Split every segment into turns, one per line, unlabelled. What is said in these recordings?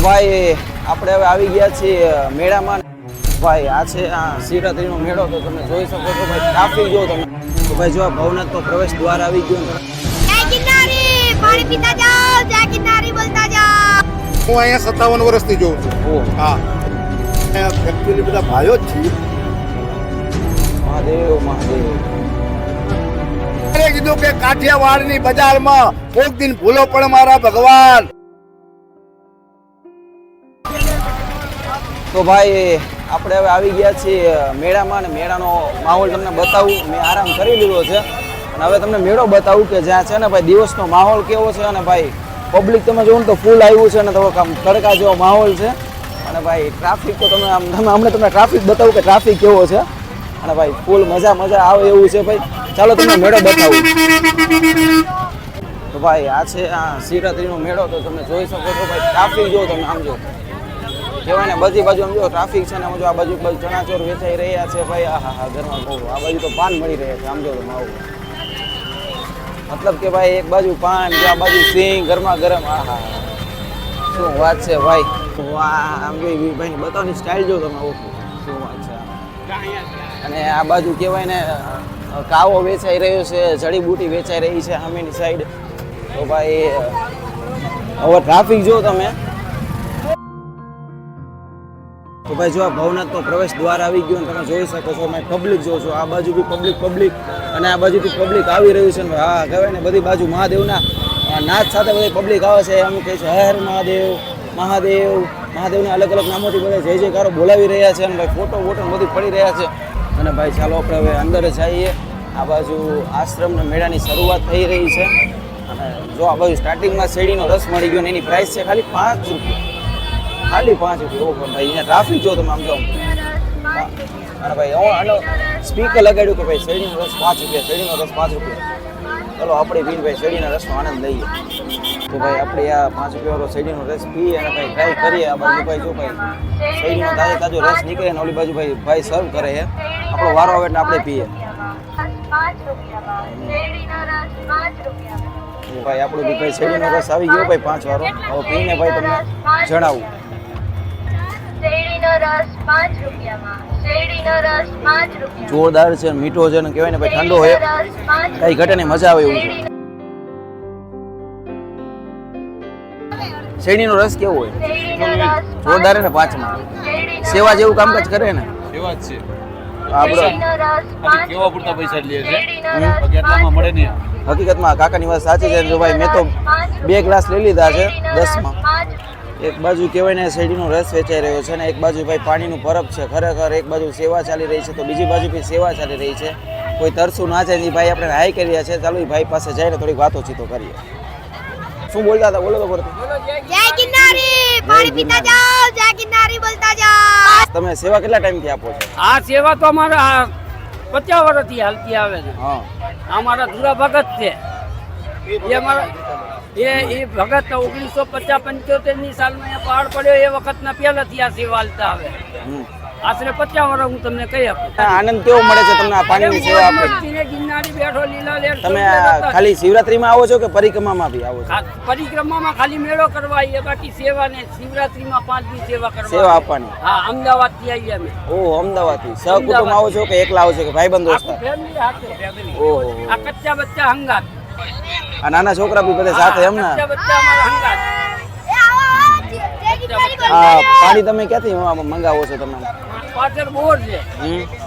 ભાઈ આપણે હવે આવી ગયા છીએ મેળામાં. ભાઈ આ છે આ શિવરાત્રીનો મેળો, તો તમે જોઈ શકો છો ભાઈ, ટ્રાફિક જો તમે. તો ભાઈ જો આ ભવનાથનો પ્રવેશ દ્વાર આવી ગયો.
જય ગિરનારી, પાણી પીતા જાઓ, જય ગિરનારી બોલતા જાઓ.
હું અહીંયા 57 વર્ષથી જોઉં છું.
ઓહ
હા, એકચ્યુઅલી બધા ભાઈઓ જ છીએ.
મહાદેવ મહાદેવ.
મેં કીધું કે કાઠિયાવાડની બજારમાં કોક દિન ભૂલો પણ મારા ભગવાન.
તો ભાઈ આપણે હવે આવી ગયા છીએ મેળામાં, અને મેળાનો માહોલ તમને બતાવું. મેં આરામ કરી લીધો છે અને હવે તમને મેળો બતાવું કે જ્યાં છે ને ભાઈ દિવસનો માહોલ કેવો છે. અને ભાઈ પબ્લિક તમે જોવો ને તો ફૂલ આવ્યું છે, અને થોડોક આમ તડકા જેવો માહોલ છે. અને ભાઈ ટ્રાફિક તો તમે આમ હમણાં તમને ટ્રાફિક બતાવું કે ટ્રાફિક કેવો છે. અને ભાઈ ફૂલ મજા આવે એવું છે ભાઈ. ચાલો તમને મેળો બતાવું. તો ભાઈ આ છે આ શિવરાત્રીનો મેળો, તો તમે જોઈ શકો છો ભાઈ. ટ્રાફિક જો તમે આમ જો કહેવાય ને, બધી બાજુ આમ જો ટ્રાફિક છે ને. આમ જો આ બાજુ ચણાચોર વેચાઈ રહ્યા છે ભાઈ. હા ઘરમાં બહુ. આ બાજુ તો પાન મળી રહ્યા છે. આમ જો તમે આવું, મતલબ કે ભાઈ એક બાજુ પાન, આ બાજુ સિંગ, ગરમા ગરમ. શું વાત છે ભાઈ. વાહ, આમ જોઈ ભાઈ બતાવની સ્ટાઇલ જો તમે. શું વાત છે. અને આ બાજુ કહેવાય ને કાવો વેચાઈ રહ્યો છે, જડીબુટી વેચાઈ રહી છે સામેની સાઈડ. તો ભાઈ હવે ટ્રાફિક જો તમે. તો ભાઈ જો આ ભવનાથનો પ્રવેશ દ્વાર આવી ગયો, તમે જોઈ શકો છો. મેં પબ્લિક જો છો, આ બાજુ બી પબ્લિક અને આ બાજુથી પબ્લિક આવી રહ્યું છે. હા કહેવાય ને બધી બાજુ મહાદેવના નાદ સાથે બધી પબ્લિક આવે છે. એમ કહે છે હર મહાદેવ મહાદેવ. મહાદેવના અલગ અલગ નામોથી બધા જય જયકારો બોલાવી રહ્યા છે. અને ભાઈ ફોટો બધી પડી રહ્યા છે. અને ભાઈ ચાલો આપણે હવે અંદર જઈએ. આ બાજુ આશ્રમના મેળાની શરૂઆત થઈ રહી છે. અને જો આ બાજુ સ્ટાર્ટિંગમાં શેરડીનો રસ મળી ગયો, અને એની પ્રાઇસ છે ખાલી 5 રૂપિયા. ખાલી 5 રૂપિયા. ઓહો ભાઈ, અહીંયા ટ્રાફિક જો તમે આમ જો. અને ભાઈ આનો સ્પીકર લગાડ્યું કે ભાઈ શેરડીનો રસ 5 રૂપિયા, શેરડીનો રસ 5 રૂપિયા. ચલો આપણે પીને ભાઈ શેરડીના રસનો આનંદ લઈએ. તો ભાઈ આપણે આ 5 રૂપિયાવાળો શેરડીનો રસ પીએ અને ભાઈ ટ્રાય કરીએ. આ બાજુ ભાઈ જો ભાઈ શેરડીનો તાજો રસ નીકળે ને ઓલી બાજુ ભાઈ સર્વ કરે છે. આપણો વારો આવે એટલે આપણે પીએ. ભાઈ આપણું બી ભાઈ શેરડીનો રસ આવી ગયો ભાઈ 5 વાળો. હવે પીને ભાઈ તમને જણાવું. જોરદાર છે, મીઠો છે ને કહેવાય ને ભાઈ ઠંડો હોય, કઈ ઘટે નહીં, મજા આવે એવું છે. શેરડીનો રસ કેવો હોય? જોરદાર ને. 5માં સેવા જેવું કામકાજ કરે ને.
સેવા જ છે.
આપણે
કેવા પૂરતા પૈસા લે છે, બાકી આટલામાં મળે નહીં.
હકીકતમાં કાકાની વાત સાચી છે. જો ભાઈ મેં તો 2 ગ્લાસ લઈ લીધા છે 10માં. એક બાજુ કહેવાય ને શેરડીનો રસ વેચાઈ રહ્યો છે, ને એક બાજુ ભાઈ પાણીનું પરબ છે. ખરેખર એક બાજુ સેવા ચાલી રહી છે, તો બીજી બાજુ બી સેવા ચાલી રહી છે. કોઈ તરસું ના જાય એ ભાઈ આપણે હાઈ કરી રહ્યા છે. ચાલો એ ભાઈ પાસે જઈને થોડીક વાતો ચીતો કરીએ. શું બોલતા હતા? બોલો તો બોલો.
જય ગિરનારી, પાણી પીતા જાઓ, જય ગિરનારી બોલતા જાઓ.
તમે સેવા કેટલા ટાઈમથી આપો છો?
આ સેવા તો અમારા 50 વર્ષથી હાલતી આવે છે.
હા,
અમારા ધુરા ભગત છે. એ અમારા એ ભગત 1950-75 ની સાલમાં અહીંયા પહાડ પડ્યો એ વખતના પહેલાથી આ સેવા હાલતા આવે. આશરે 50 વર્ષ હું તમને કહી આપું.
આનંદ કેવો મળે છે તમને આ પાણીની સેવા આપી?
ગિરનારી બેઠો લીલા લેર.
તમે ખાલી શિવરાત્રીમાં આવો છો કે પરિક્રમામાં બી આવો છો?
પરિક્રમામાં ખાલી મેળો કરવા આવીએ, બાકી સેવા ને શિવરાત્રીમાં 5 દી સેવા કરવા.
સેવા આપવાની.
હા, અમદાવાદ થી આવીએ અમે.
ઓહ, અમદાવાદથી સહકુટુંબ આવો છો કે એકલા આવો છો કે ભાઈબંધ દોસ્ત?
ફેમિલી સાથે.
ઓહો,
આ કચ્ચા બચ્ચા હંગાત.
આ નાના છોકરા બી બધા સાથે એમ ને?
કચ્ચા બચ્ચા અમારા હંગાત.
આ પાણી તમે ક્યાંથી મંગાવો છો તમે?
પાછળ બોર છે.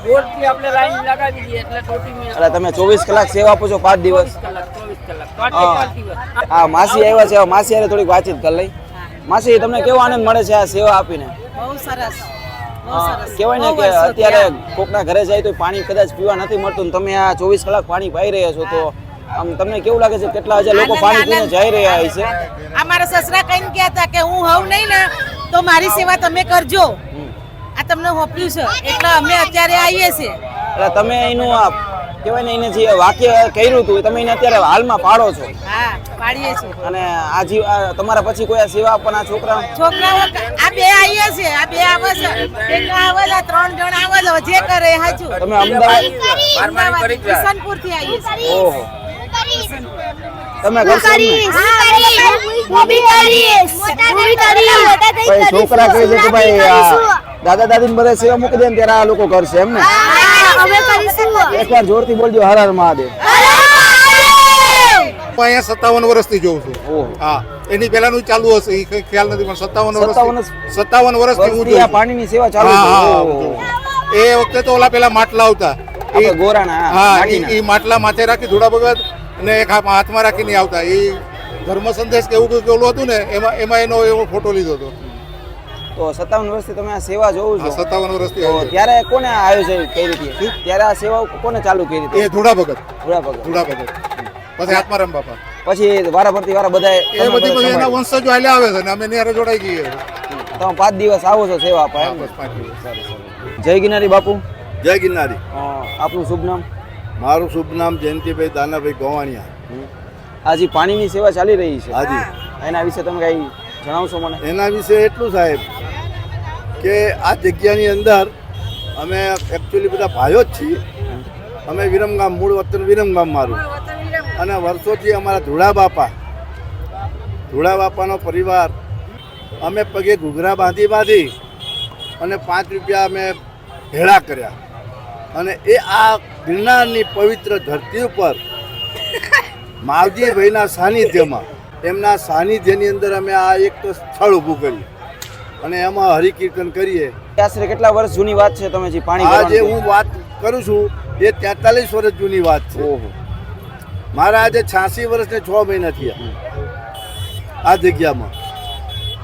બોર થી આપણે લાઈન લગાવી દઈએ એટલે ટોટીમાં.
એટલે તમે 24 કલાક સેવા આપો છો 5 દિવસ?
24 કલાક 5 દિવસ.
હા, માસી આવ્યા છે. માસી હારે થોડીક વાતચીત કરી લઈ. માસી, તમને કેવો આનંદ મળે છે આ સેવા આપીને?
બહુ સરસ.
કહેવાય ને કે અત્યારે કોકના ઘરે જાય તો પાણી કદાચ પીવા નથી મળતું, ને તમે આ 24 કલાક પાણી પાઈ રહ્યા છો, તો આમ તમને કેવું લાગે છે? કેટલા હજાર લોકો પાણી પીને જઈ રહ્યા હોય છે.
અમારા સસરા કહીને ગયા હતા કે હું હોઉં નહીં ને તો મારી સેવા તમે કરજો. આ તમને હોપ્યું છે એટલે અમે અત્યારે આવીએ છીએ.
એટલે તમે એનું આ કહેવાય ને એને જે વાક્ય કર્યું હતું તમે એને અત્યારે હાલમાં પાડો છો?
હા, પાડીએ છીએ.
અને આ તમારા પછી કોઈ આ સેવા આપવાના છોકરાઓ
આ 2 આવીએ છીએ. આ 2 આવે છે, એક આવે છે, 3 જણ આવે છે. જે કરે હાચું.
તમે અમદાવાદ
કિશનપુર થી આવીએ છીએ.
ઓહો, તમે કરશો એમ ને? ભાઈ છોકરા કહે છે કે ભાઈ આ દાદા દાદી બધા સેવા મૂકી દે ને ત્યારે આ લોકો કરશે એમ ને? એકવાર જોરથી બોલજો હર હર મહાદેવ.
હું અહીંયા 57 વર્ષથી જોઉં છું.
ઓહો.
હા, એની પહેલાનું ચાલુ હશે એ કંઈ ખ્યાલ નથી, પણ 57 વર્ષથી હું
વર્ષથી આ
જોઉં છું.
પાણીની સેવા ચાલુ
હા,
છે.
હા,
ઓહો.
એ વખતે તો ઓલા પેલા માટલા આવતા.
આપણે ગોરાના, હા,
હા,
માટીના.
એ માટલા માથે રાખી ધોળા ભગત અને એક હાથમાં રાખીને આવતા. એ ધર્મ સંદેશ કે એવું કંઈક ઓલું હતું ને, એમાં એનો એવો ફોટો લીધો હતો.
તો 57 વર્ષથી તમે આ સેવા જોવો
હા,
છો.
57 વર્ષથી
તો
આવ્યો.
ત્યારે કોને આયોજન કરી હતી? ત્યારે આ સેવા કોને ચાલુ કરી હતી?
એ ધોળા ભગત.
થોડા પગલ.
પછી આત્મારામ બાપા.
પછી વારા ફરતી વારા બધા
એ બધી એના વંશજો હાલ્યા આવે છે ને અમે નિયારે જોડાઈ ગઈએ.
તમે 5 દિવસ આવો છો સેવા આપવા એમ ને?
બસ 5 દિવસ.
જય ગિરનારી બાપુ.
જય ગિરનારી.
આપનું શુભ નામ?
મારું શુભ નામ જયંતિભાઈ દાનાભાઈ ગોવાણિયા.
આ જે પાણીની સેવા ચાલી રહી છે,
હાજી.
એના વિશે તમે કઈ જણાવશો મને?
એના વિશે એટલું સાહેબ કે આ જગ્યાની અંદર અમે એકચ્યુઅલી બધા ભાઈઓ જ છીએ. અમે વિરમગામ, મૂળ વતન વિરમગામ મારું, અને વર્ષોથી અમારા ધોળા બાપાનો પરિવાર અમે પગે ઘૂઘરા બાંધી અને 5 રૂપિયા અમે ભેળા કર્યા, અને એ આ ગિરનારની પવિત્ર ધરતી ઉપર માવજીભાઈના સાનિધ્યમાં, એમના સાનિધ્યની અંદર અમે આ એક સ્થળ ઊભું કર્યું અને એમાં હરિકીર્તન કરીએ.
આશરે કેટલા વર્ષ જૂની વાત છે? તમે જે પાણી
આ જે
ભરવાનું
હું વાત કરું છું એ 43 વર્ષ જૂની વાત છે.
ઓહો.
મારા આજે 86 વર્ષ ને 6 મહિના થયા આ જગ્યામાં.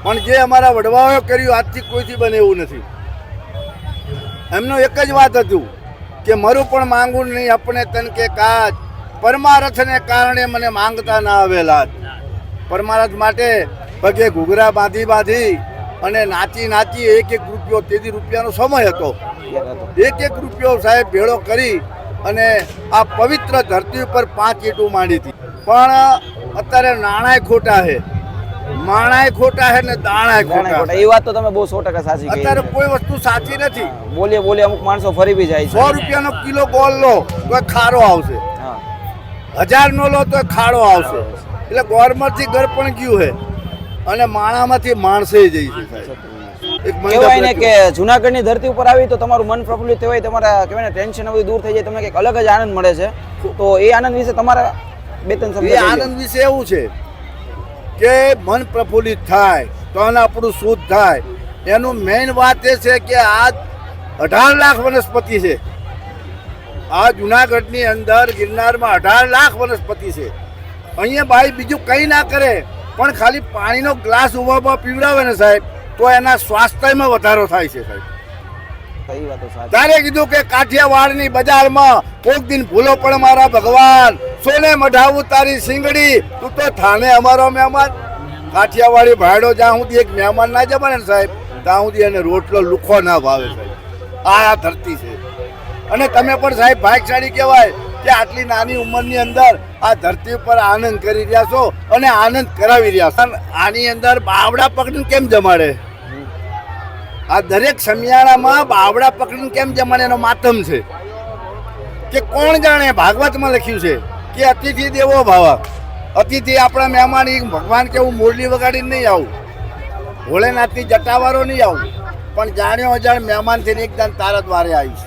પણ જે અમારા વડવાઓએ કર્યું આજથી કોઈથી બને એવું નથી. એમનો એક જ વાત હતું કે મારું પણ માંગું નહીં આપણે તન કે કાજ, પરમારથને કારણે મને માંગતા ના આવેલા. પરમારથ માટે પગે ઘૂઘરા બાંધી અને નાચી એક રૂપિયો, તેથી રૂપિયાનો સમય હતો, એક રૂપિયો સાહેબ ભેળો કરી અને આ પવિત્ર ધરતી ઉપર 5 ઈંટું માંડી હતી. પણ અત્યારે નાણાંય ખોટા છે, માણાય ખોટા છે ને દાણાય ખોટા.
એ વાત તો તમે બહુ 100% સાચી કહી.
અત્યારે કોઈ વસ્તુ સાચી નથી.
બોલીએ અમુક માણસો ફરી બી જાય છે.
100 રૂપિયાનો કિલો ગોળ લો તો ખારો આવશે,
હા.
1000 નો લો તો ખાડો આવશે. એટલે ગોળમાંથી ઘર પણ ગયું છે અને માણામાંથી માણસે જઈ છે સાહેબ. એક
કહેવાય ને કે જુનાગઢની ધરતી ઉપર આવી તો તમારું મન પ્રફુલ્લિત હોય, તમારા કહેવાય ને ટેન્શન બધું દૂર થઈ જાય, તમને કંઈક અલગ જ આનંદ મળે છે. તો એ આનંદ વિશે તમારા 2-3 શબ્દ
એ
કહેજો.
આનંદ વિશે એવું છે કે મન પ્રફુલ્લિત થાય તો આપણું શુદ્ધ થાય. એનું મેઇન વાત એ છે કે આ 18 લાખ વનસ્પતિ છે. આ જુનાગઢની અંદર ગિરનારમાં 18 લાખ વનસ્પતિ છે. અહીંયા ભાઈ બીજું કંઈ ના કરે પણ ખાલી પાણીનો ગ્લાસ ઉભા પીવડાવે ને સાહેબ તો એના સ્વાસ્થ્યમાં વધારો થાય છે સાહેબ.
કઈ વાતો સાચી.
તારે કીધું કે કાઠિયાવાડની બજારમાં કોક દિન ભૂલો પણ મારા ભગવાન, સોને મઢાવું તારી સિંગડી, તું તો થાને અમારો મહેમાન. કાઠિયાવાડી ભાડો જ્યાં સુધી એક મહેમાન ના જમાને ને સાહેબ, ત્યાં સુધી એને રોટલો લુખો ના ભાવે સાહેબ. આ ધરતી છે. અને તમે પણ સાહેબ ભાગ્યશાળી કહેવાય કે આટલી નાની ઉંમરની અંદર આ ધરતી ઉપર આનંદ કરી રહ્યા છો અને આનંદ કરાવી રહ્યા છો. આની અંદર બાવડા પકડીને કેમ જમાડે? આ દરેક સમિયાણામાં બાવડા પકડીને કેમ જમાડે એનો માતમ છે કે કોણ જાણે. ભાગવતમાં લખ્યું છે કે અતિથિ દેવો ભાવ. અતિથિ આપણા મહેમાન, ભગવાન કે હું મુરલી વગાડીને નહીં આવું, ભોળેનાથની જટાવાળો નહીં આવું, પણ જાણ્યો અજાણ મહેમાન થઈને એકદમ તારા દ્વારે આવીશ.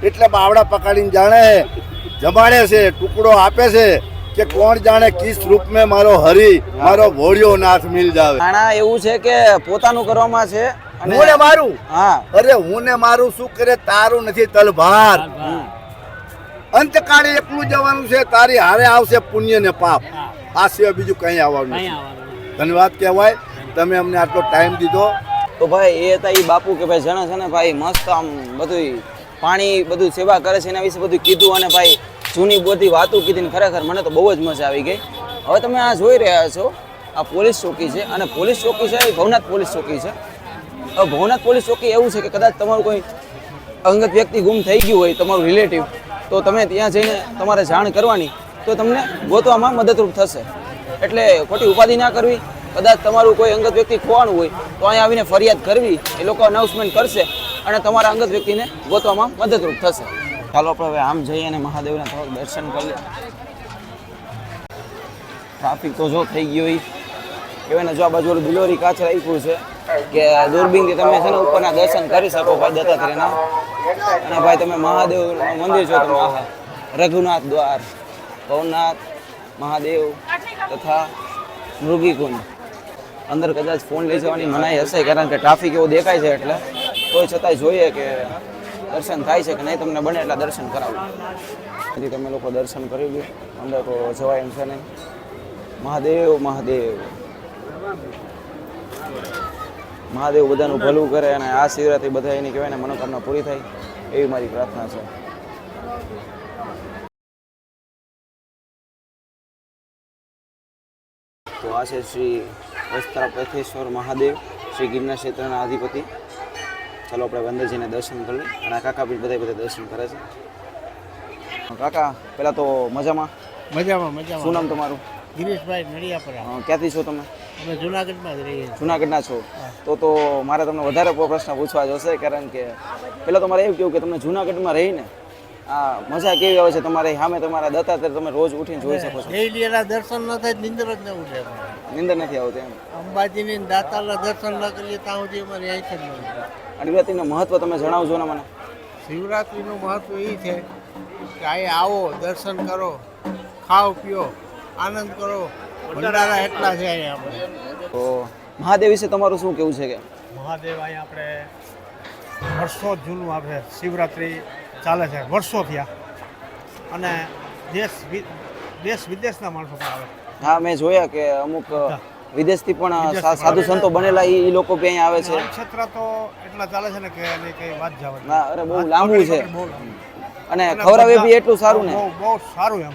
એટલે બાવડા પકડીને જાણે જમાડે છે, ટુકડો આપે છે કે કોણ જાણે કિસ રૂપ મેં મારો હરી, મારો ભોળિયો નાથ મિલ જાવે.
આના એવું છે કે પોતાનું કરવામાં છે અને
હું ને મારું,
હા,
અરે હું ને મારું શું કરે, તારું નથી તલભાર. અંતકાળે એકલું જવાનું છે, તારી હારે આવશે પુણ્ય ને પાપ. આ સિવાય બીજું કંઈ આવવાનું નથી. ધન્યવાદ કહેવાય તમે અમને આટલો ટાઈમ દીધો.
તો ભાઈ એ હતા એ બાપુ કે ભાઈ જણા છે ને ભાઈ મસ્ત આમ બધું પાણી બધું સેવા કરે છે, એના વિશે બધું કીધું અને ભાઈ જૂની બધી વાતો કીધી ને ખરેખર મને તો બહુ જ મજા આવી ગઈ. હવે તમે આ જોઈ રહ્યા છો આ પોલીસ ચોકી છે અને પોલીસ ચોકી છે એ ભવનાથ પોલીસ ચોકી છે. હવે ભવનાથ પોલીસ ચોકી એવું છે કે કદાચ તમારું કોઈ અંગત વ્યક્તિ ગુમ થઈ ગયું હોય, તમારું રિલેટિવ, તો તમે ત્યાં જઈને તમારે જાણ કરવાની તો તમને ગોતવામાં મદદરૂપ થશે. એટલે ખોટી ઉપાધિ ના કરવી. કદાચ તમારું કોઈ અંગત વ્યક્તિ ખોવાનું હોય તો અહીંયા આવીને ફરિયાદ કરવી, એ લોકો અનાઉન્સમેન્ટ કરશે અને તમારા અંગત વ્યક્તિને ગોતવામાં મદદરૂપ થશે. ચાલો આપણે હવે આમ જઈએ અને મહાદેવના થોડાક દર્શન કરી લઈએ. ટ્રાફિક તો જો થઈ ગયો ઈ કહેવાય ને, જો આ બાજુ ઓલું બિલોરી કાચ રાખ્યું છે કે દૂરબીનથી તમે છે ને ઉપરના દર્શન કરી શકો ભાઈ દત્તાત્રેયના. અને ભાઈ તમે મહાદેવનું મંદિર છો તમે, આહા રઘુનાથ દ્વાર, ભવનાથ મહાદેવ તથા મૃગીકુંડ. અંદર કદાચ ફોન લઈ જવાની મનાઈ હશે કારણ કે ટ્રાફિક એવો દેખાય છે, એટલે તોય છતાંય જોઈએ કે દર્શન થાય છે કે નહીં. તમને બને એટલા દર્શન કરાવું. તેથી તમે લોકો દર્શન કરી લો, અંદર તો જવાય એમ છે નહીં. મહાદેવ મહાદેવ મહાદેવ બધાનું ભલું કરે અને આ શિવરાત્રી બધા એની કહેવાય ને મનોકામના પૂરી થાય એવી મારી પ્રાર્થના છે. તો આ છે શ્રી વસ્ત્રાપથેશ્વર મહાદેવ, શ્રી ગિરનાર ક્ષેત્રના અધિપતિ. ચાલો આપણે અંદરજીને દર્શન કરી લઈએ. અને આ કાકા બી બધા દર્શન કરે છે. કાકા પહેલા તો મજામાં?
મજામાં.
શું નામ તમારું?
ગિરીશભાઈ નડિયાપરા.
ક્યાંથી છો તમે?
અમે જુનાગઢમાં જ રહીએ છીએ.
જુનાગઢના છો? તો મારે તમને વધારે પ્રશ્ન પૂછવા જોશે કારણ કે પહેલાં તો મારે એવું કહ્યું કે તમને જુનાગઢમાં રહીને આ મજા કેવી આવે છે? તમારે સામે તમારા દત્તાત્રેય તમે રોજ ઉઠીને જોઈ શકો છો.
ડેઈલી એના દર્શન ન થાય નીંદર જ ન ઉઠે.
નીંદર નથી આવતી એમ?
અંબાજીની દાતારના દર્શન ન કરીએ ત્યાં સુધી અમારી આંખ જ ન ઉઠે.
શિવરાત્રીનું મહત્વ તમે જણાવજો ને મને.
શિવરાત્રિનું મહત્વ એ છે કે અહીં આવો, દર્શન કરો, ખાઓ પીઓ, આનંદ કરો. ભંડારા એટલા છે અહીંયા આપણે.
તો મહાદેવ વિશે તમારું શું કેવું છે? કે
મહાદેવ અહીંયા આપણે વર્ષો જૂનું આપણે શિવરાત્રિ ચાલે છે, વર્ષો થયા. અને દેશ વિદેશના માણસો પણ આવે.
હા, મેં જોયા કે અમુક વિદેશથી પણ સાધુ સંતો બનેલા એ લોકો બી અહીંયા આવે છે.
ક્ષેત્ર તો એટલા ચાલે છે ને કે એની કઈ વાત જાવ.
ના, અરે બહુ લાંબુ છે અને ખવડાવે બી એટલું સારું ને.
બહુ સારું એમ.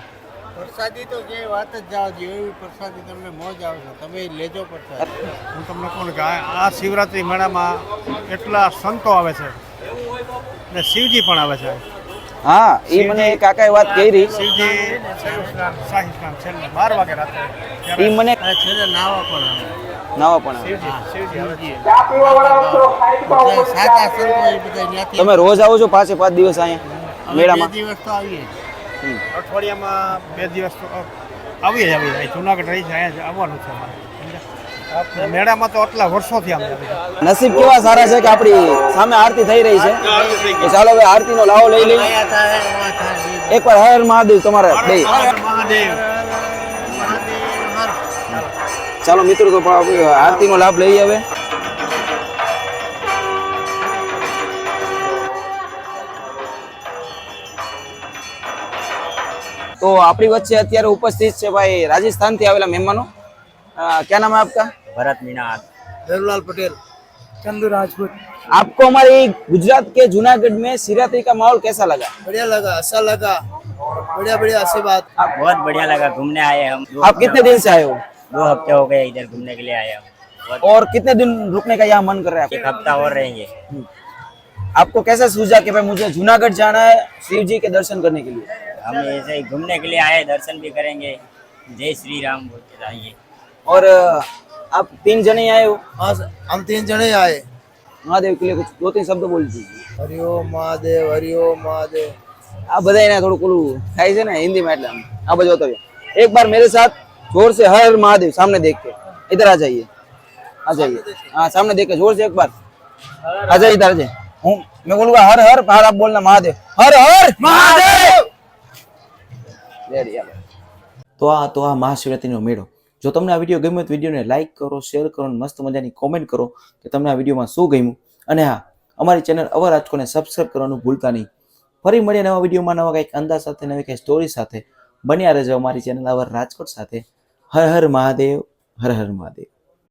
પ્રસાદી તો જે વાત જ જવા દો, એવી પ્રસાદી તમને મોજ આવશે. તમે લેજો પ્રસાદ.
હું તમને કહું કે આ શિવરાત્રિ મેળામાં એટલા સંતો આવે છે ને શિવજી પણ આવે છે.
હા, એ મને કાકાએ વાત કરી.
શિવજી શાહી સ્નાન છેલ્લે 12 વાગે રાત્રે
એ મને
છેલ્લે નાવા પણ આવે.
નાવા પણ આવે.
શિવજી
સાચા સંતો એ બધા ત્યાંથી.
તમે રોજ આવો છો 5 દિવસ અહીંયા મેળામાં?
2 દિવસ તો આવીએ.
અઠવાડિયામાં 2 દિવસ તો આવીએ જુનાગઢ રહી છે, અહીંયા આવવાનું છે અમારે. મેળામાં તો આટલા વર્ષોથી અમે
નસીબ કેવા સારા છે કે આપણી સામે આરતી થઈ રહી છે. તો ચાલો હવે આરતીનો લાવો લઈ લઈએ. એકવાર હર મહાદેવ તમારા બે.
મહાદેવ.
ચાલો મિત્રો, તો આરતીનો લાભ લઈએ હવે. તો આપણી વચ્ચે અત્યારે ઉપસ્થિત છે ભાઈ રાજસ્થાનથી આવેલા મહેમાનો. क्या नाम है आपका?
भरत मीनार,
देवलाल पटेल,
चंदू राजपूत.
आपको हमारी गुजरात के जूनागढ़ में शिवरात्रि का माहौल कैसा लगा?
बढ़िया लगा, अच्छा लगा, बढ़िया बढ़िया आशीर्वाद.
बहुत बढ़िया लगा. घूमने आए हम.
आप कितने दिन से आए हो?
2 हफ्ते हो गए इधर घूमने के लिए आए हम.
और कितने दिन रुकने का यहाँ मन कर रहा है?
1 हफ्ता और रहेंगे.
आपको कैसा सूझा कि भाई मुझे जूनागढ़ जाना है शिव जी के दर्शन करने के लिए?
हम ऐसे ही घूमने के लिए आए, दर्शन भी करेंगे. जय श्री राम बोलते जाइए.
और आप 3 जने आए हो?
हाँ, हम 3 जने आए.
महादेव के लिए कुछ 2-3 शब्द बोल दीजिए.
हरिओम महादेव, हरिओम महादेव.
आप बताइए ना, थोड़ा कुलू खाई से ना हिंदी में. आप बताओ. एक बार मेरे साथ जोर से हर महादेव सामने देख के. इधर आ जाइए, आ जाइए. हाँ, सामने देख के जोर से एक बार आ जाइए. इधर आ जाइए. मैं बोलूंगा हर हर, बाहर आप बोलना महादेव. हर हर महादेव. તો આ મહાશિવરાત્રીનો મેળો. જો તમને આ વિડીયો ગમ્યો તો વિડીયોને લાઇક કરો, શેર કરો અને મસ્ત મજાની કોમેન્ટ કરો કે તમને આ વિડીયોમાં શું ગમ્યું. અને હા, અમારી ચેનલ અવર રાજકોટને સબસ્ક્રાઇબ કરવાનું ભૂલતા નહીં. ફરી મળીએ નવા વિડીયોમાં નવા કંઈક અંદાજ સાથે, નવી કંઈક સ્ટોરી સાથે. બન્યા રહેજો અમારી ચેનલ અવર રાજકોટ સાથે. હર હર મહાદેવ, હર હર મહાદેવ.